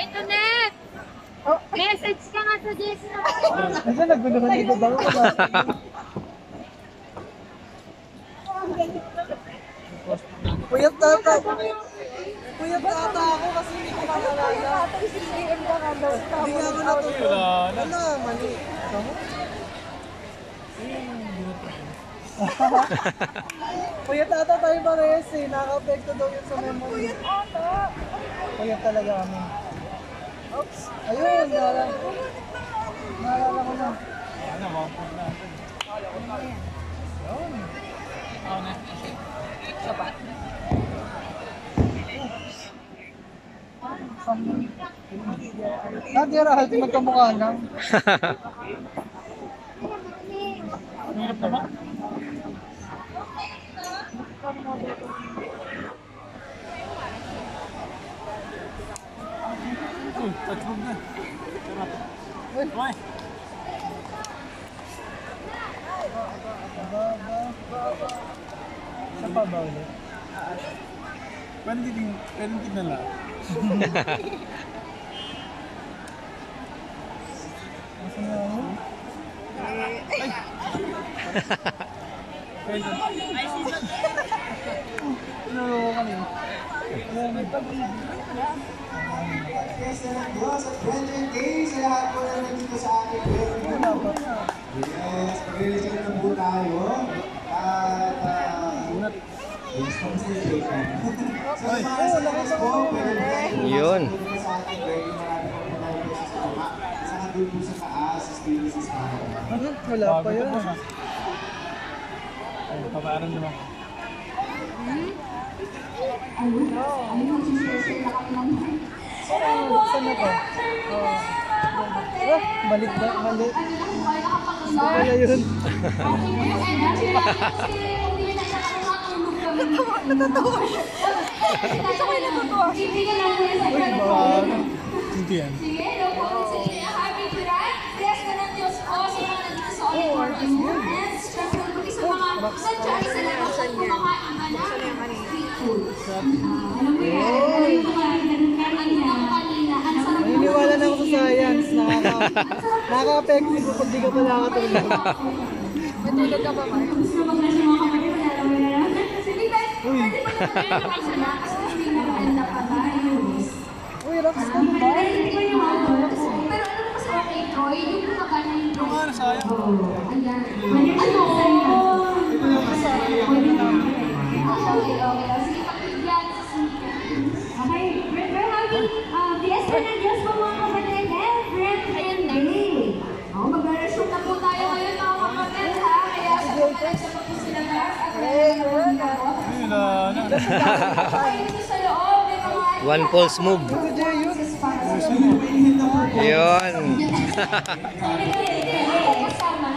Ito, Net! Message ka nga sa Jess. Kasi naguluhan dito daw. Puyat tata. Puyat tata ako kasi hindi ko makalala. Hindi nga ako natulog. Wala, mali. Puyat ata tayo parehas eh. Nakaka-apekto daw yun sa memory. Puyat ata. Puyat talaga kami. Oops. Ayun, naalala ko na. Ano, mapapag natin. Ayun. Ako na. Sapa. Hindi rahal, magkamukha lang. Hirap na ba? Tatlog na. Uy! Sa pa ba ulit? Pwede tignan lang. Masa na ako? Ay! Pwede. Ano ka niyo? May pag-ibig. Fiesta ng Diyos at Brethren Day sa lahat po na nandito sa ating Brethren. Yes, mag-release na po tayo. At yes, kung sa Jacob. So sa mga sa po, Yun. sa ating Brethren, marami po po tayo sa tama. Sa nandun po sa taas, sa Spirit is Power. Wala pa yun. Ay, papaaran naman. Saan na to? Balik ba? Balik. Ano pala yun? Natatawa siya. Gusto ko yung natatawa. Uy, hindi yan. Happy Pride! Fiesta ng Diyos po sa mga nandito sa auditorium. And syempre pati sa mga nandiyan sa labas at kumakain ka na street food. Alam mo yan, alam mo kanina, ang sarap mo. Naniniwala na ako sa science. Nakaka-apekto ko pag di ka pala nakatulog. Matulog ka ba, Mark? Gusto mo ba sa mga kapatid mo na? Sige, pwede pa naman kayo sa lakas kasi hindi na maganda pa tayo. Uy, rocks ka ba? Hindi ko yung mga pero ano pa sa kay Troy, yung kumakain yung Yung ano, sayang. ayan. Ano? Ito yung kasama niya. Okay. Sige, pakibigyan sa sneakers. Okay, we're having Fiesta ng Diyos po mga kapatid and Brethren Day. Mag-reshoot na po tayo ngayon mga kapatid ha. Kaya sa kapatid sa po sila guys. Ayun na. Okay, dito sa loob, may mga One pulse move. Yun. kasama.